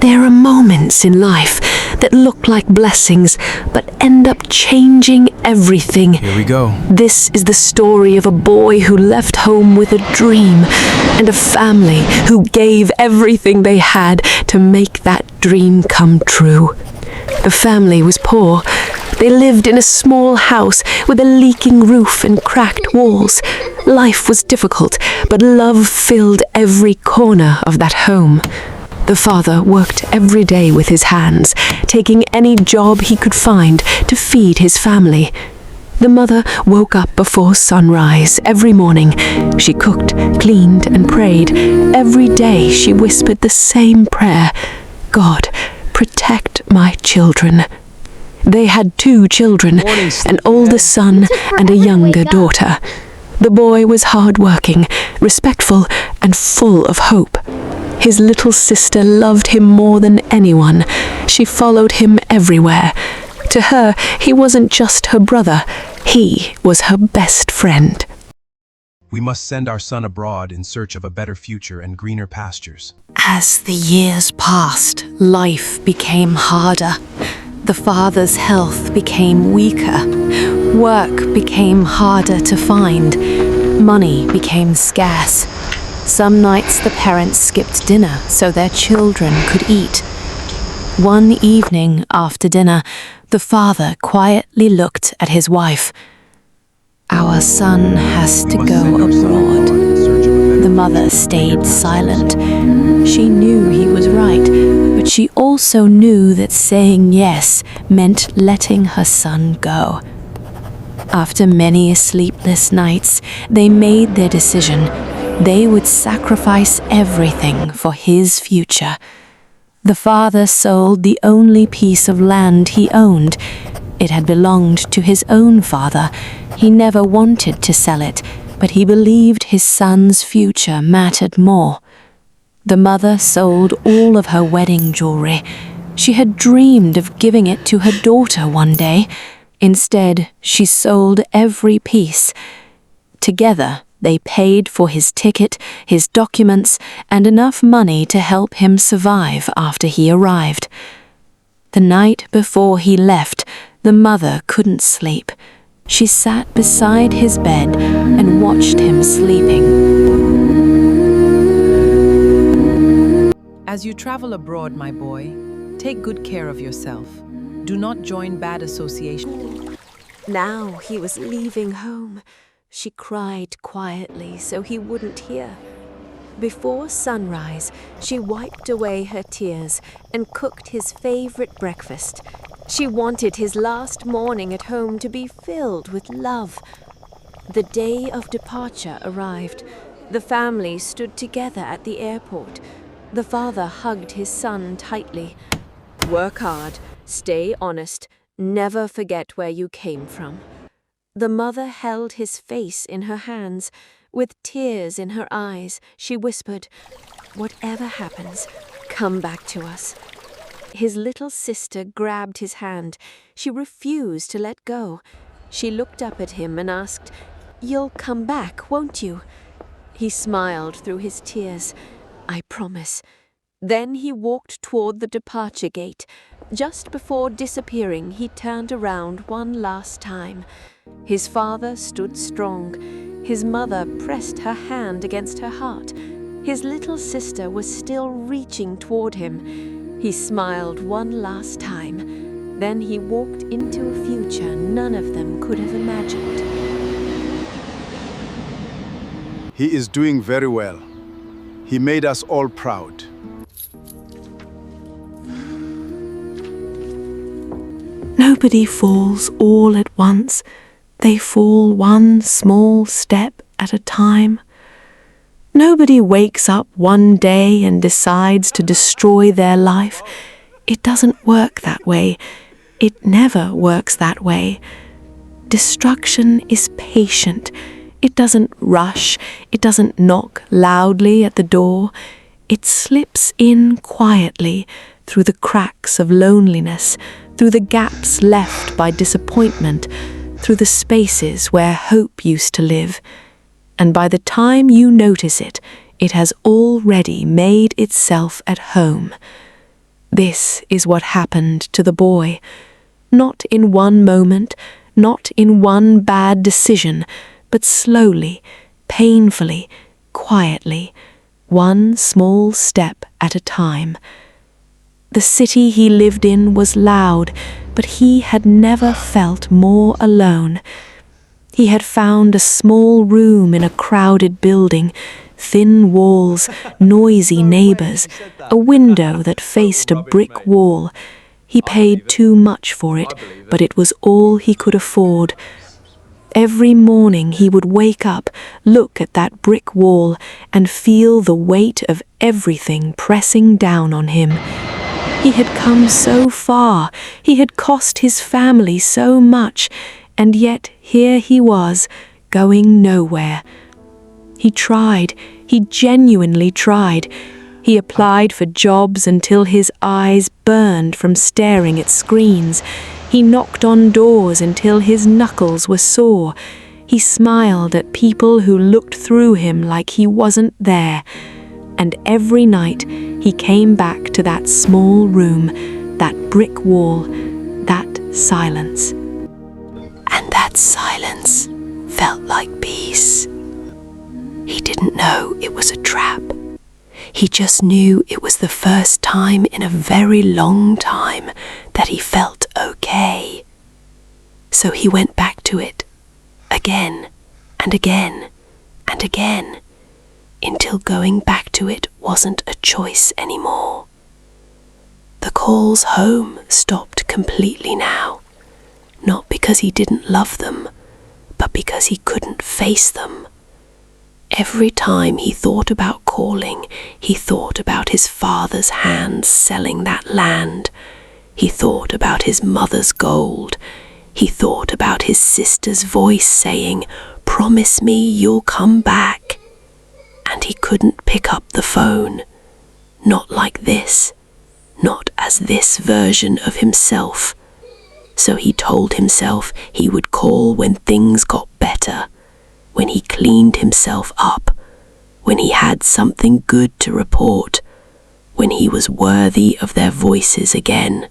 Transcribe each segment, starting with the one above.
There are moments in life that look like blessings, but end up changing everything. Here we go. This is the story of a boy who left home with a dream, and a family who gave everything they had to make that dream come true. The family was poor. They lived in a small house with a leaking roof and cracked walls. Life was difficult, but love filled every corner of that home. The father worked every day with his hands, taking any job he could find to feed his family. The mother woke up before sunrise every morning. She cooked, cleaned, and prayed. Every day she whispered the same prayer: "God, protect my children." They had 2 children, an older son and a younger daughter. The boy was hard-working, respectful, and full of hope. His little sister loved him more than anyone. She followed him everywhere. To her, he wasn't just her brother, he was her best friend. We must send our son abroad in search of a better future and greener pastures. As the years passed, life became harder. The father's health became weaker. Work became harder to find. Money became scarce. Some nights the parents skipped dinner so their children could eat. One evening after dinner, the father quietly looked at his wife. "Our son has to go abroad." The mother stayed silent. She knew he was right, but she also knew that saying yes meant letting her son go. After many sleepless nights, they made their decision. They would sacrifice everything for his future. The father sold the only piece of land he owned. It had belonged to his own father. He never wanted to sell it, but he believed his son's future mattered more. The mother sold all of her wedding jewelry. She had dreamed of giving it to her daughter one day. Instead, she sold every piece. Together, they paid for his ticket, his documents, and enough money to help him survive after he arrived. The night before he left, the mother couldn't sleep. She sat beside his bed and watched him sleeping. As you travel abroad, my boy, take good care of yourself. Do not join bad associations. Now he was leaving home. She cried quietly so he wouldn't hear. Before sunrise, she wiped away her tears and cooked his favorite breakfast. She wanted his last morning at home to be filled with love. The day of departure arrived. The family stood together at the airport. The father hugged his son tightly. "Work hard, stay honest, never forget where you came from." The mother held his face in her hands. With tears in her eyes, she whispered, "Whatever happens, come back to us." His little sister grabbed his hand. She refused to let go. She looked up at him and asked, "You'll come back, won't you?" He smiled through his tears. "I promise." Then he walked toward the departure gate. Just before disappearing, he turned around one last time. His father stood strong. His mother pressed her hand against her heart. His little sister was still reaching toward him. He smiled one last time. Then he walked into a future none of them could have imagined. He is doing very well. He made us all proud. Nobody falls all at once. They fall one small step at a time. Nobody wakes up one day and decides to destroy their life. It doesn't work that way. It never works that way. Destruction is patient. It doesn't rush. It doesn't knock loudly at the door. It slips in quietly through the cracks of loneliness, through the gaps left by disappointment, through the spaces where hope used to live. And by the time you notice it, it has already made itself at home. This is what happened to the boy. Not in one moment, not in one bad decision, but slowly, painfully, quietly, one small step at a time. The city he lived in was loud, but he had never felt more alone. He had found a small room in a crowded building, thin walls, noisy neighbors, a window that faced a brick wall. He paid too much for it, but it was all he could afford. Every morning he would wake up, look at that brick wall, and feel the weight of everything pressing down on him. He had come so far, he had cost his family so much, and yet here he was, going nowhere. He tried, he genuinely tried. He applied for jobs until his eyes burned from staring at screens. He knocked on doors until his knuckles were sore. He smiled at people who looked through him like he wasn't there. And every night he came back to that small room, that brick wall, that silence. And that silence felt like peace. He didn't know it was a trap. He just knew it was the first time in a very long time that he felt okay. So he went back to it, again and again and again, until going back to it wasn't a choice anymore. The calls home stopped completely now, not because he didn't love them, but because he couldn't face them. Every time he thought about calling, he thought about his father's hands selling that land. He thought about his mother's gold. He thought about his sister's voice saying, "Promise me you'll come back." And he couldn't pick up the phone. Not like this. Not as this version of himself. So he told himself he would call when things got better, when he cleaned himself up, when he had something good to report, when he was worthy of their voices again.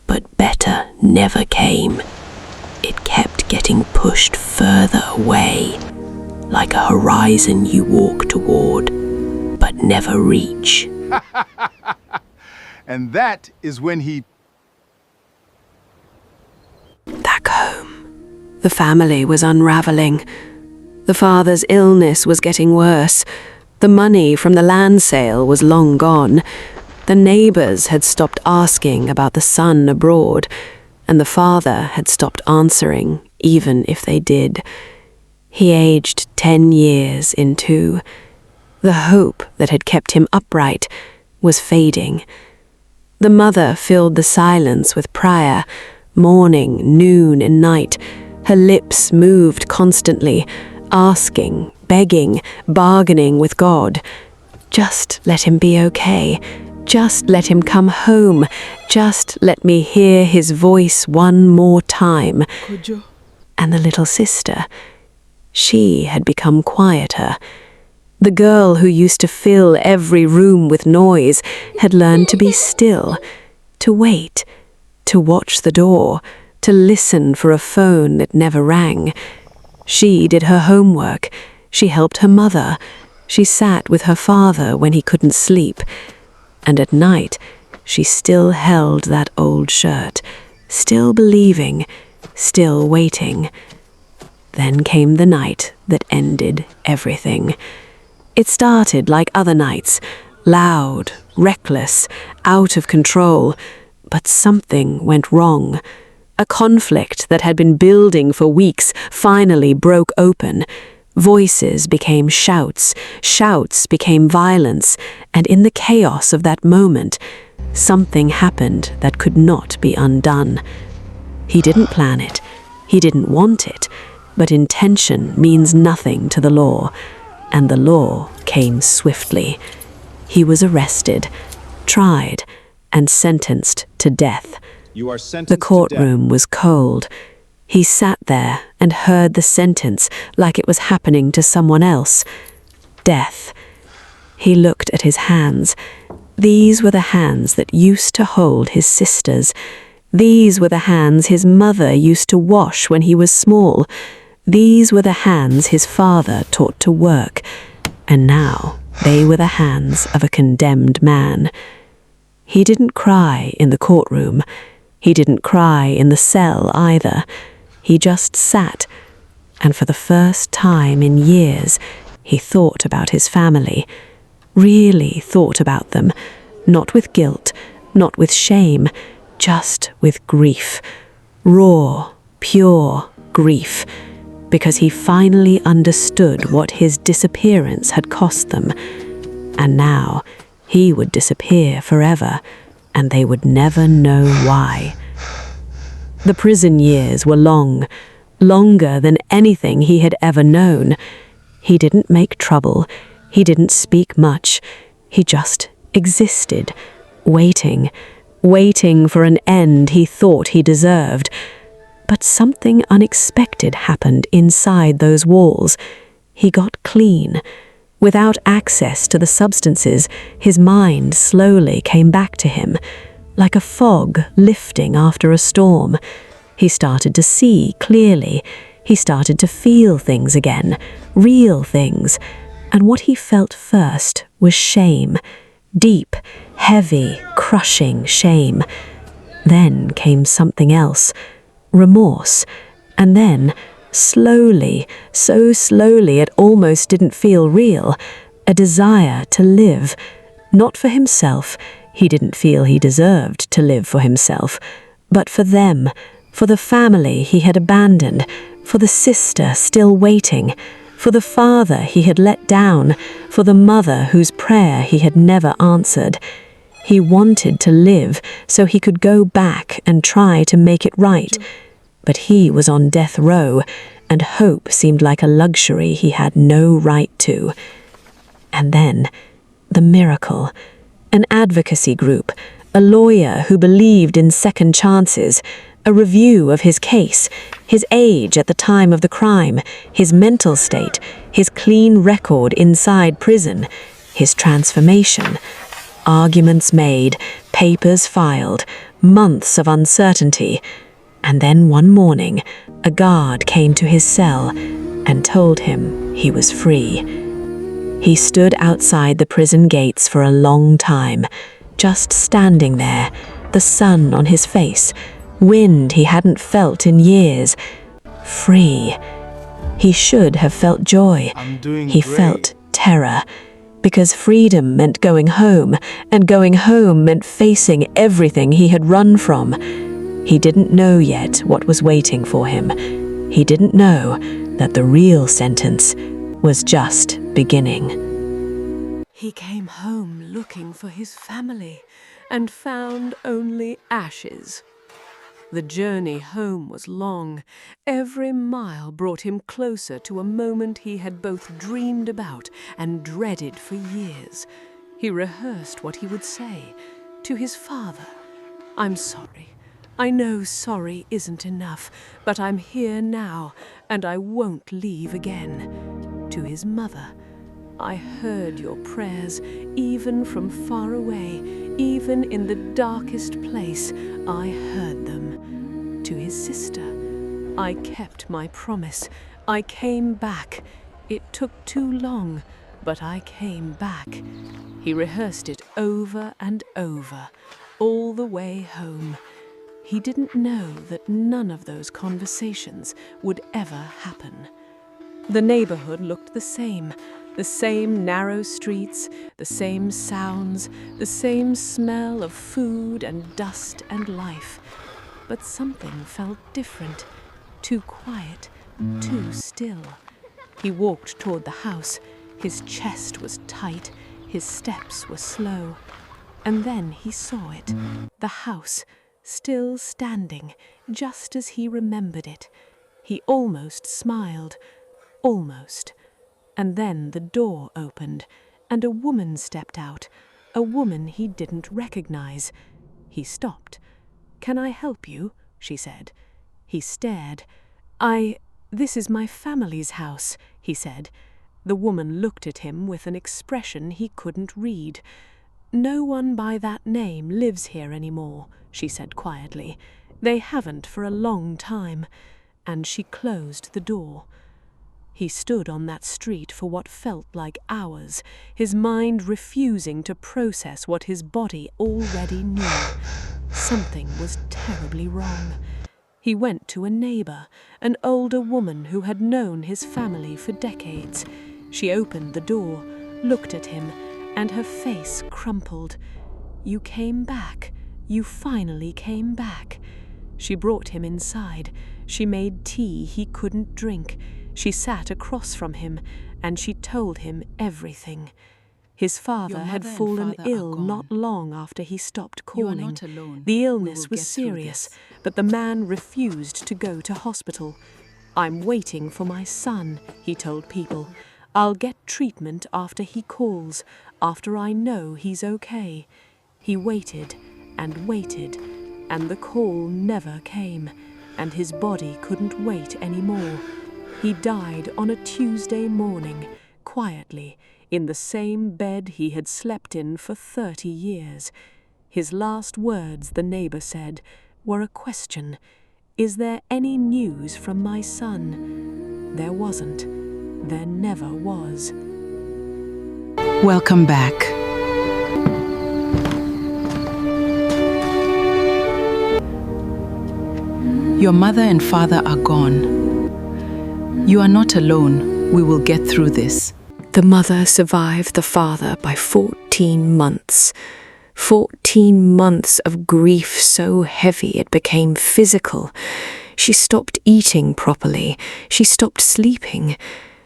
But better never came. It kept getting pushed further away, like a horizon you walk toward, but never reach. And that is when he... Back home, the family was unraveling. The father's illness was getting worse. The money from the land sale was long gone. The neighbors had stopped asking about the son abroad, and the father had stopped answering, even if they did. He aged 10 years in 2. The hope that had kept him upright was fading. The mother filled the silence with prayer, morning, noon, and night. Her lips moved constantly, asking, begging, bargaining with God. Just let him be okay. Just let him come home. Just let me hear his voice one more time. And the little sister, she had become quieter. The girl who used to fill every room with noise had learned to be still, to wait, to watch the door, to listen for a phone that never rang. She did her homework. She helped her mother. She sat with her father when he couldn't sleep. And at night, she still held that old shirt, still believing, still waiting. Then came the night that ended everything. It started like other nights, loud, reckless, out of control, but something went wrong. A conflict that had been building for weeks finally broke open. Voices became shouts, shouts became violence, and in the chaos of that moment, something happened that could not be undone. He didn't plan it, he didn't want it, but intention means nothing to the law, and the law came swiftly. He was arrested, tried, and sentenced to death. You are sentenced The to death. courtroom was cold. He sat there and heard the sentence like it was happening to someone else. Death. He looked at his hands. These were the hands that used to hold his sisters. These were the hands his mother used to wash when he was small. These were the hands his father taught to work. And now they were the hands of a condemned man. He didn't cry in the courtroom. He didn't cry in the cell either. He just sat, and for the first time in years, he thought about his family. Really thought about them, not with guilt, not with shame, just with grief. Raw, pure grief, because he finally understood what his disappearance had cost them. And now he would disappear forever, and they would never know why. The prison years were long, longer than anything he had ever known. He didn't make trouble. He didn't speak much. He just existed, waiting for an end he thought he deserved. But something unexpected happened inside those walls. He got clean. Without access to the substances, his mind slowly came back to him, like a fog lifting after a storm. He started to see clearly. He started to feel things again, real things. And what he felt first was shame. Deep, heavy, crushing shame. Then came something else. Remorse. And then, slowly, so slowly it almost didn't feel real, a desire to live. Not for himself. He didn't feel he deserved to live for himself. But for them, for the family he had abandoned, for the sister still waiting, for the father he had let down, for the mother whose prayer he had never answered. He wanted to live so he could go back and try to make it right. But he was on death row, and hope seemed like a luxury he had no right to. And then, the miracle. An advocacy group, a lawyer who believed in second chances, a review of his case, his age at the time of the crime, his mental state, his clean record inside prison, his transformation. Arguments made, papers filed, months of uncertainty. And then one morning, a guard came to his cell and told him he was free. He stood outside the prison gates for a long time, just standing there, the sun on his face, wind he hadn't felt in years. Free. He should have felt joy. He felt terror, because freedom meant going home, and going home meant facing everything he had run from. He didn't know yet what was waiting for him. He didn't know that the real sentence was just beginning. He came home looking for his family and found only ashes. The journey home was long. Every mile brought him closer to a moment he had both dreamed about and dreaded for years. He rehearsed what he would say to his father. "I'm sorry. I know sorry isn't enough, but I'm here now, and I won't leave again." To his mother. "I heard your prayers, even from far away, even in the darkest place, I heard them." To his sister. "I kept my promise. I came back. It took too long, but I came back." He rehearsed it over and over, all the way home. He didn't know that none of those conversations would ever happen. The neighborhood looked the same narrow streets, the same sounds, the same smell of food and dust and life. But something felt different, too quiet, too still. He walked toward the house. His chest was tight, his steps were slow. And then he saw it, the house, still standing, just as he remembered it. He almost smiled, almost. And then the door opened, and a woman stepped out, a woman he didn't recognize. He stopped. "Can I help you?" she said. He stared. This is my family's house," he said. The woman looked at him with an expression he couldn't read. No one by that name lives here anymore, she said quietly. They haven't for a long time. And she closed the door. He stood on that street for what felt like hours, his mind refusing to process what his body already knew. Something was terribly wrong. He went to a neighbor, an older woman who had known his family for decades. She opened the door, looked at him, and her face crumpled. "You came back. You finally came back." She brought him inside. She made tea he couldn't drink. She sat across from him, and she told him everything. His father had fallen ill not long after he stopped calling. You are not alone. The We illness will was get through serious, this. but the man refused to go to hospital. "I'm waiting for my son," he told people. "I'll get treatment after he calls, after I know he's okay." He waited and waited, and the call never came, and his body couldn't wait anymore. He died on a Tuesday morning, quietly, in the same bed he had slept in for 30 years. His last words, the neighbor said, were a question. "Is there any news from my son?" There wasn't. There never was. Welcome back. Your mother and father are gone. You are not alone. We will get through this. The mother survived the father by 14 months. 14 months of grief so heavy it became physical. She stopped eating properly. She stopped sleeping.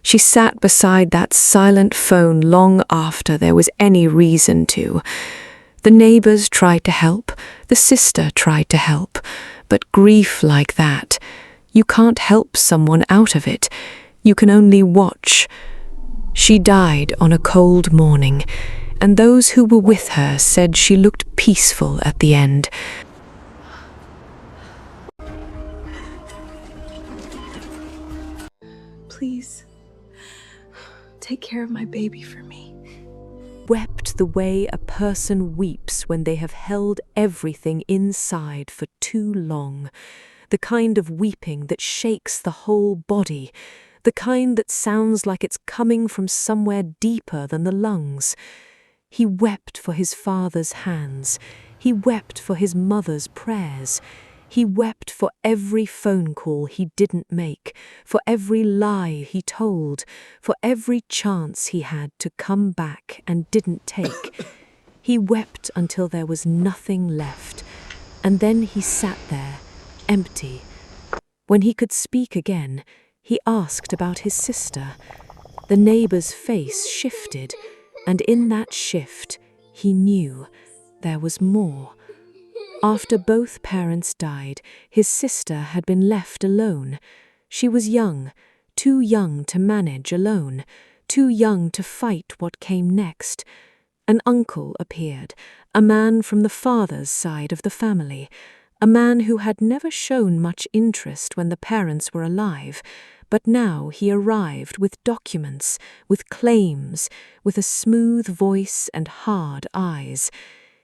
She sat beside that silent phone long after there was any reason to. The neighbors tried to help. The sister tried to help. But grief like that, you can't help someone out of it. You can only watch. She died on a cold morning, and those who were with her said she looked peaceful at the end. Please, take care of my baby for me. Wept the way a person weeps when they have held everything inside for too long. The kind of weeping that shakes the whole body. The kind that sounds like it's coming from somewhere deeper than the lungs. He wept for his father's hands. He wept for his mother's prayers. He wept for every phone call he didn't make, for every lie he told, for every chance he had to come back and didn't take. He wept until there was nothing left, and then he sat there, empty. When he could speak again, he asked about his sister. The neighbor's face shifted, and in that shift, he knew there was more. After both parents died, his sister had been left alone. She was young, too young to manage alone, too young to fight what came next. An uncle appeared, a man from the father's side of the family, a man who had never shown much interest when the parents were alive, but now he arrived with documents, with claims, with a smooth voice and hard eyes.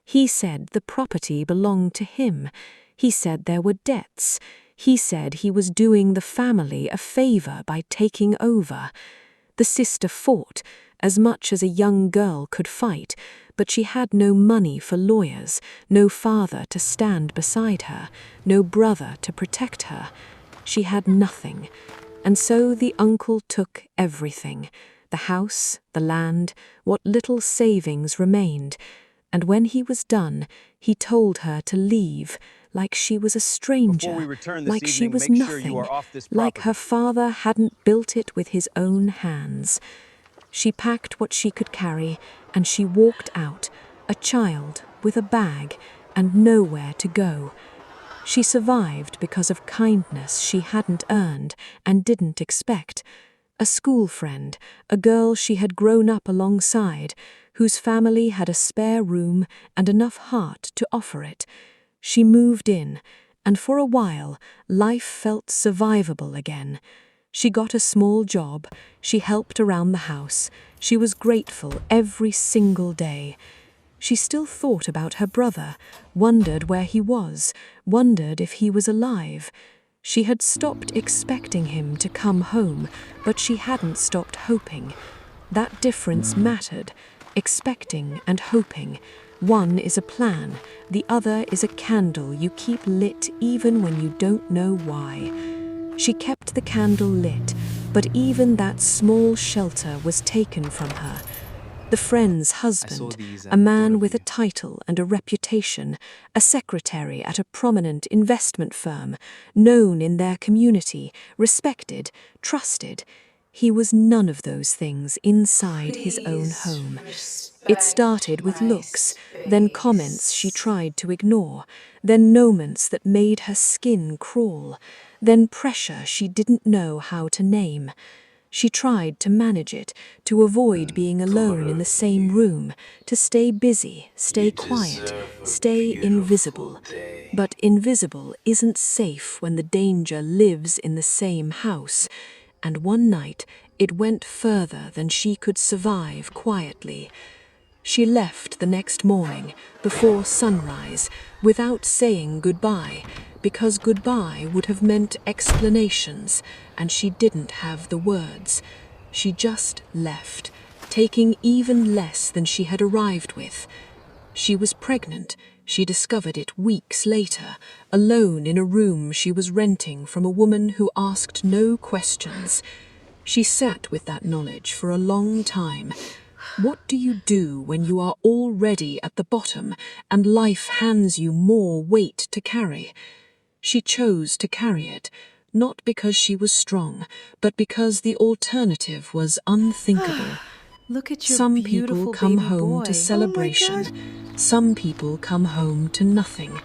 He said the property belonged to him. He said there were debts. He said he was doing the family a favor by taking over. The sister fought, as much as a young girl could fight, but she had no money for lawyers, no father to stand beside her, no brother to protect her. She had nothing, and so the uncle took everything, the house, the land, what little savings remained. And when he was done, he told her to leave, like she was a stranger, like she was nothing, like her father hadn't built it with his own hands. She packed what she could carry, and she walked out, a child with a bag and nowhere to go. She survived because of kindness she hadn't earned and didn't expect. A school friend, a girl she had grown up alongside, whose family had a spare room and enough heart to offer it. She moved in, and for a while, life felt survivable again. She got a small job, she helped around the house, she was grateful every single day. She still thought about her brother, wondered where he was, wondered if he was alive. She had stopped expecting him to come home, but she hadn't stopped hoping. That difference mattered, expecting and hoping. One is a plan, the other is a candle you keep lit even when you don't know why. She kept the candle lit, but even that small shelter was taken from her. The friend's husband, a man with a title and a reputation, a secretary at a prominent investment firm, known in their community, respected, trusted. He was none of those things inside his own home. It started with looks, then comments she tried to ignore, then moments that made her skin crawl, then pressure she didn't know how to name. She tried to manage it, to avoid being alone in the same room, to stay busy, stay quiet, stay invisible. But invisible isn't safe when the danger lives in the same house. And one night, it went further than she could survive quietly. She left the next morning, before sunrise, without saying goodbye, because goodbye would have meant explanations, and she didn't have the words. She just left, taking even less than she had arrived with. She was pregnant. She discovered it weeks later, alone in a room she was renting from a woman who asked no questions. She sat with that knowledge for a long time. What do you do when you are already at the bottom and life hands you more weight to carry? She chose to carry it, not because she was strong, but because the alternative was unthinkable. Look at your Some beautiful people come baby home boy. to celebration. Some people come home to nothing.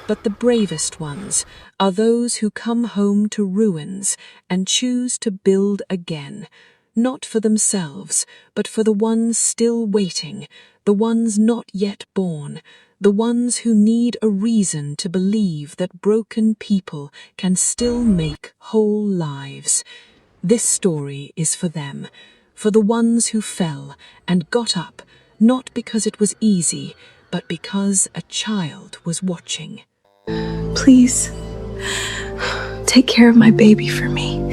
But the bravest ones are those who come home to ruins and choose to build again. Not for themselves, but for the ones still waiting, the ones not yet born, the ones who need a reason to believe that broken people can still make whole lives. This story is for them, for the ones who fell and got up, not because it was easy, but because a child was watching. Please, take care of my baby for me.